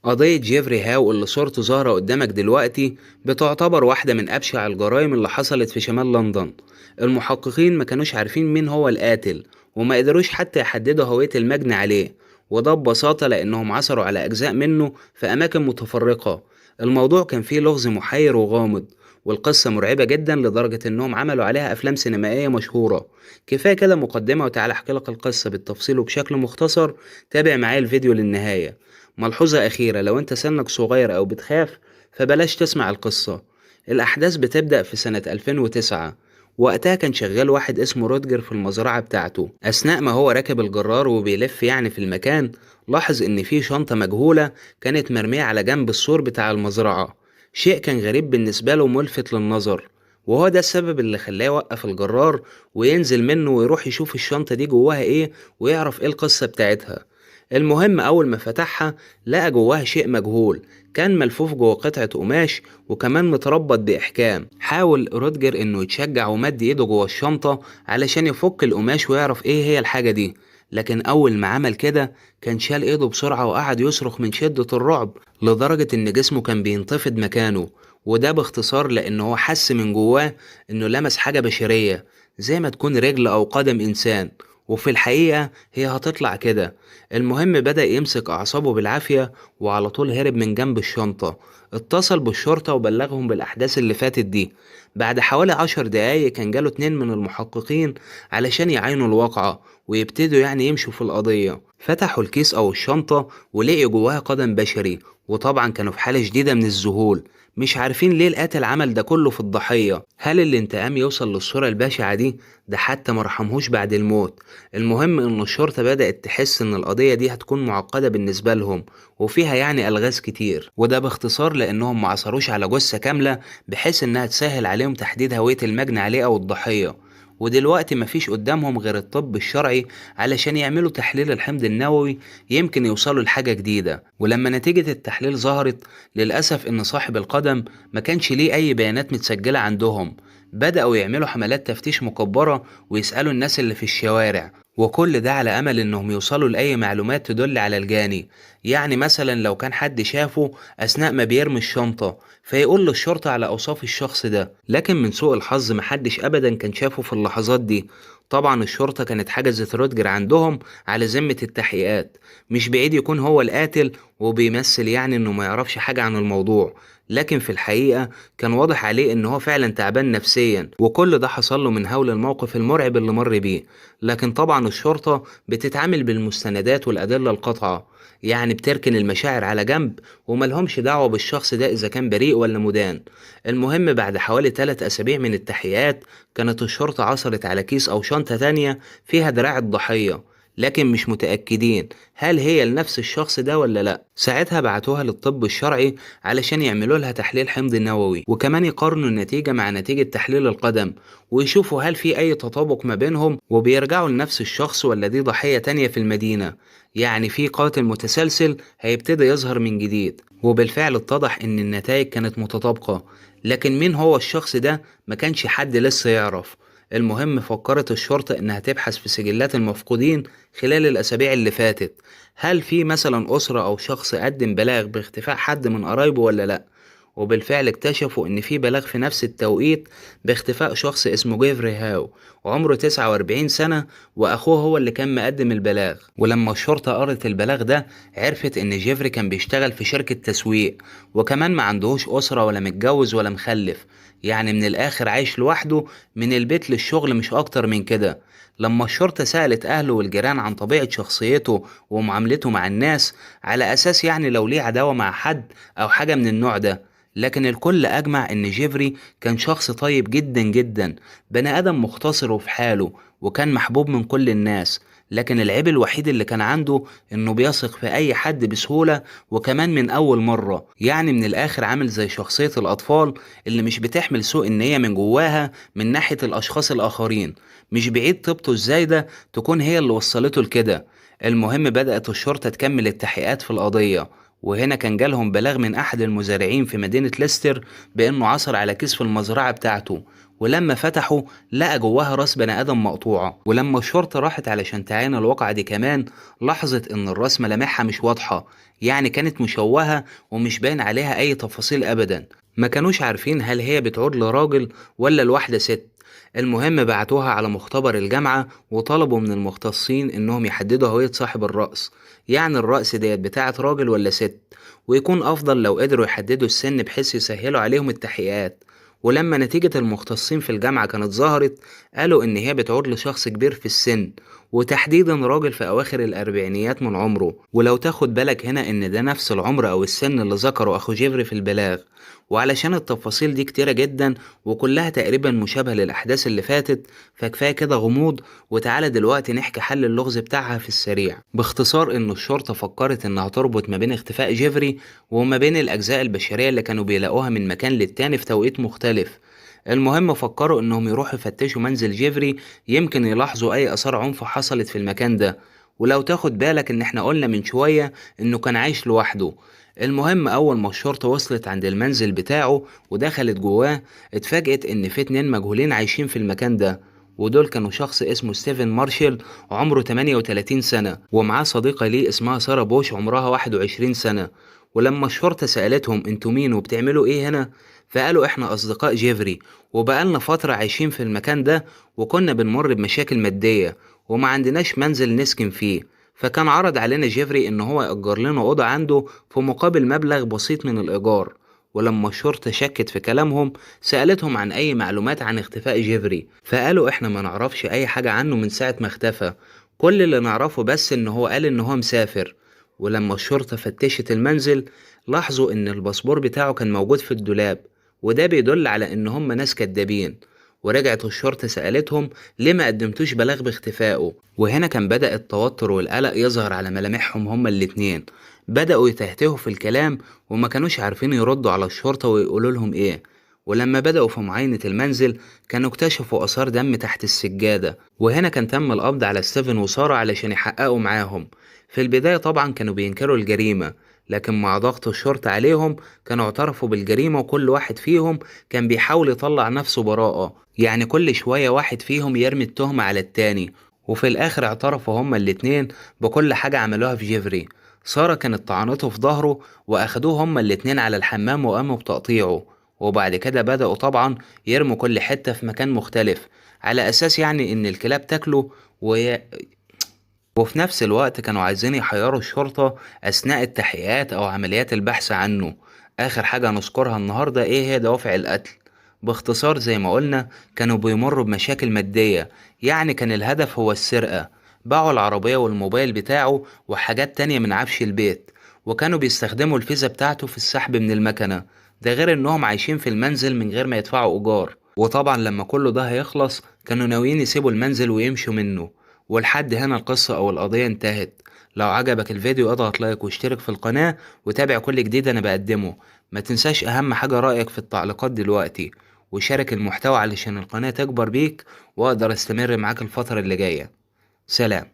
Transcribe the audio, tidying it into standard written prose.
قضية جيفري هاو اللي صورته ظاهرة قدامك دلوقتي بتعتبر واحدة من أبشع الجرائم اللي حصلت في شمال لندن. المحققين ما كانوش عارفين مين هو القاتل، وما قدروش حتى يحددوا هوية المجني عليه، وده ببساطة لأنهم عثروا على أجزاء منه في أماكن متفرقة. الموضوع كان فيه لغز محير وغامض، والقصة مرعبة جدا لدرجة إنهم عملوا عليها أفلام سينمائية مشهورة. كفاية كده مقدمة وتعالى أحكي لك القصة بالتفصيل وبشكل مختصر. تابع معايا الفيديو للنهاية. ملحوظة أخيرة: لو أنت سنك صغير أو بتخاف فبلاش تسمع القصة. الأحداث بتبدأ في سنة 2009. وقتها كان شغال واحد اسمه رودجر في المزرعة بتاعته. أثناء ما هو راكب الجرار وبيلف يعني في المكان، لاحظ إن في شنطة مجهولة كانت مرمية على جنب السور بتاع المزرعة. شيء كان غريب بالنسبة له وملفت للنظر، وهو ده السبب اللي خلاه يوقف الجرار وينزل منه ويروح يشوف الشنطة دي جواها ايه، ويعرف ايه القصة بتاعتها. المهم أول ما فتحها لقى جواها شيء مجهول، كان ملفوف جوه قطعة قماش وكمان متربط بإحكام. حاول رودجر إنه يتشجع ومد إيده جوه الشنطة علشان يفك القماش ويعرف إيه هي الحاجة دي، لكن أول ما عمل كده كان شال إيده بسرعة وقعد يصرخ من شدة الرعب لدرجة إن جسمه كان بينتفض مكانه. وده باختصار لأنه هو حس من جواه إنه لمس حاجة بشرية، زي ما تكون رجل أو قدم إنسان، وفي الحقيقة هي هتطلع كده. المهم بدأ يمسك أعصابه بالعافية وعلى طول هرب من جنب الشنطة. اتصل بالشرطة وبلغهم بالأحداث اللي فاتت دي. بعد حوالي 10 دقايق كان جاله 2 من المحققين علشان يعاينوا الواقعة ويبتدوا يعني يمشوا في القضية. فتحوا الكيس أو الشنطة ولقوا جواها قدم بشري، وطبعا كانوا في حالة شديدة من الذهول، مش عارفين ليه القاتل عمل ده كله في الضحية. هل الانتقام يوصل للصورة البشعة دي؟ ده حتى مرحمهوش بعد الموت. المهم ان الشرطة بدأت تحس ان القضية دي هتكون معقدة بالنسبة لهم وفيها يعني ألغاز كتير، وده باختصار لانهم معصروش على جثة كاملة بحيث انها تسهل عليهم تحديد هوية المجني عليه او الضحية. ودلوقتي مفيش قدامهم غير الطب الشرعي علشان يعملوا تحليل الحمض النووي، يمكن يوصلوا لحاجة جديدة. ولما نتيجة التحليل ظهرت للأسف إن صاحب القدم ما كانش ليه أي بيانات متسجلة عندهم، بدأوا يعملوا حملات تفتيش مكبرة ويسألوا الناس اللي في الشوارع، وكل ده على أمل إنهم يوصلوا لأي معلومات تدل على الجاني. يعني مثلا لو كان حد شافه أثناء ما بيرمي الشنطة فيقول للشرطة على أوصاف الشخص ده، لكن من سوء الحظ محدش أبدا كان شافه في اللحظات دي. طبعا الشرطة كانت حجزت رودجر عندهم على ذمة التحقيقات. مش بعيد يكون هو القاتل وبيمثل يعني إنه ما يعرفش حاجة عن الموضوع، لكن في الحقيقة كان واضح عليه إن هو فعلا تعبان نفسيا، وكل ده حصل له من هول الموقف المرعب اللي مر بيه. لكن طبعا الشرطة بتتعامل بالمستندات والأدلة القاطعة، يعني بتركن المشاعر على جنب وملهمش دعوة بالشخص ده إذا كان بريء ولا مدان. المهم بعد حوالي 3 أسابيع من التحقيقات كانت الشرطة عثرت على كيس أو شنطة تانية فيها دراع الضحية، لكن مش متأكدين هل هي لنفس الشخص ده ولا لأ. ساعتها بعتوها للطب الشرعي علشان يعملوا لها تحليل حمض نووي وكمان يقارنوا النتيجة مع نتيجة تحليل القدم، ويشوفوا هل في أي تطابق ما بينهم وبيرجعوا لنفس الشخص ولا دي ضحية تانية في المدينة، يعني في قاتل متسلسل هيبتدي يظهر من جديد. وبالفعل اتضح إن النتائج كانت متطابقة، لكن مين هو الشخص ده ما كانش حد لسه يعرف. المهم فكرت الشرطة إنها تبحث في سجلات المفقودين خلال الأسابيع اللي فاتت، هل في مثلا أسرة أو شخص قدم بلاغ باختفاء حد من قرايبه ولا لأ. وبالفعل اكتشفوا إن في بلاغ في نفس التوقيت باختفاء شخص اسمه جيفري هاو، وعمره 49 سنة، وأخوه هو اللي كان مقدم البلاغ. ولما الشرطة قرت البلاغ ده عرفت إن جيفري كان بيشتغل في شركة تسويق، وكمان ما عندهوش أسرة ولا متجوز ولا مخلف، يعني من الآخر عايش لوحده من البيت للشغل مش أكتر من كده. لما الشرطة سألت أهله والجيران عن طبيعة شخصيته ومعاملته مع الناس، على أساس يعني لو ليه عداوة مع حد أو حاجة من النوع ده، لكن الكل أجمع إن جيفري كان شخص طيب جدا جدا، بني آدم مختصر وفي حاله، وكان محبوب من كل الناس. لكن العيب الوحيد اللي كان عنده إنه بيثق في أي حد بسهولة وكمان من أول مرة، يعني من الآخر عامل زي شخصية الأطفال اللي مش بتحمل سوء النية من جواها من ناحية الأشخاص الآخرين. مش بعيد طيبته الزايدة تكون هي اللي وصلته لكده. المهم بدأت الشرطة تكمل التحقيقات في القضية، وهنا كان جالهم بلاغ من أحد المزارعين في مدينة ليستر بأنه عثر على كيس في المزرعة بتاعته، ولما فتحوا لقى جواها راس بني آدم مقطوعة. ولما الشرطة راحت علشان تعاين الواقعة دي كمان، لاحظت إن الراس ملامحها مش واضحة، يعني كانت مشوهة ومش باين عليها أي تفاصيل أبدا. ما كانوش عارفين هل هي بتعود لراجل ولا لواحدة ست. المهم بعتوها على مختبر الجامعة وطلبوا من المختصين إنهم يحددوا هوية صاحب الرأس، يعني الرأس ديت بتاعت راجل ولا ست، ويكون أفضل لو قدروا يحددوا السن بحيث يسهلوا عليهم التحقيقات. ولما نتيجة المختصين في الجامعة كانت ظهرت، قالوا إن هي بتعود لشخص كبير في السن، وتحديدا راجل في أواخر الأربعينيات من عمره. ولو تاخد بالك هنا إن ده نفس العمر أو السن اللي ذكره أخو جيفري في البلاغ. وعلشان التفاصيل دي كتيرة جدا وكلها تقريبا مشابهة للأحداث اللي فاتت، فكفاية كده غموض. وتعالى دلوقتي نحكي حل اللغز بتاعها في السريع. باختصار إن الشرطة فكرت إنها تربط ما بين اختفاء جيفري وما بين الأجزاء البشرية اللي كانوا بيلاقوها من مكان للتاني في توقيت مختلف. المهم فكروا إنهم يروحوا يفتشوا منزل جيفري، يمكن يلاحظوا أي آثار عنف حصلت في المكان ده. ولو تاخد بالك إن إحنا قلنا من شوية إنه كان عايش لوحده. المهم أول ما الشرطة وصلت عند المنزل بتاعه ودخلت جواه، اتفاجئت إن في اتنين مجهولين عايشين في المكان ده. ودول كانوا شخص اسمه ستيفن مارشال عمره 38 سنة، ومعاه صديقة ليه اسمها سارة بوش عمرها 21 سنة. ولما الشرطة سألتهم انتوا مين وبتعملوا ايه هنا، فقالوا احنا اصدقاء جيفري، وبقالنا فترة عايشين في المكان ده، وكنا بنمر بمشاكل مادية وما عندناش منزل نسكن فيه. فكان عرض علينا جيفري ان هو يأجر لنا أوضة عنده في مقابل مبلغ بسيط من الإيجار. ولما الشرطة شكت في كلامهم، سألتهم عن أي معلومات عن اختفاء جيفري، فقالوا إحنا ما نعرفش أي حاجة عنه من ساعة ما اختفى. كل اللي نعرفه بس إن هو قال إن هو مسافر. ولما الشرطة فتشت المنزل، لاحظوا إن الباسبور بتاعه كان موجود في الدولاب، وده بيدل على إن هم ناس كدابين. ورجعت الشرطة سألتهم ليه ما قدمتوش بلاغ باختفائه، وهنا كان بدأ التوتر والقلق يظهر على ملامحهم هما الاتنين. بدأوا يتهتهوا في الكلام وما كانوش عارفين يردوا على الشرطة ويقولوا لهم ايه. ولما بدأوا في معاينة المنزل، كانوا اكتشفوا آثار دم تحت السجادة، وهنا كان تم القبض على ستيفن وسارة علشان يحققوا معاهم. في البداية طبعا كانوا بينكروا الجريمة، لكن مع ضغط الشرطة عليهم كانوا اعترفوا بالجريمة، وكل واحد فيهم كان بيحاول يطلع نفسه براءة، يعني كل شوية واحد فيهم يرمي التهمة على التاني. وفي الآخر اعترفوا هما الاتنين بكل حاجة عملوها في جيفري. سارة كانت طعنته في ظهره، وأخدوه هما الاتنين على الحمام وقاموا بتقطيعه. وبعد كده بدأوا طبعا يرموا كل حتة في مكان مختلف، على أساس يعني إن الكلاب تاكله. وفي نفس الوقت كانوا عايزين يحيروا الشرطة أثناء التحقيقات أو عمليات البحث عنه. آخر حاجة نذكرها النهاردة إيه هي دوافع القتل. باختصار زي ما قلنا، كانوا بيمروا بمشاكل مادية، يعني كان الهدف هو السرقة. باعوا العربية والموبايل بتاعه وحاجات تانية من عفش البيت، وكانوا بيستخدموا الفيزا بتاعته في السحب من المكنة. ده غير إنهم عايشين في المنزل من غير ما يدفعوا إيجار. وطبعا لما كله ده هيخلص كانوا ناويين يسيبوا المنزل ويمشوا منه. ولحد هنا القصة أو القضية انتهت. لو عجبك الفيديو اضغط لايك واشترك في القناة وتابع كل جديد أنا بقدمه. ما تنساش أهم حاجة رأيك في التعليقات دلوقتي، وشارك المحتوى علشان القناة تكبر بيك وأقدر أستمر معاك الفترة اللي جاية. سلام.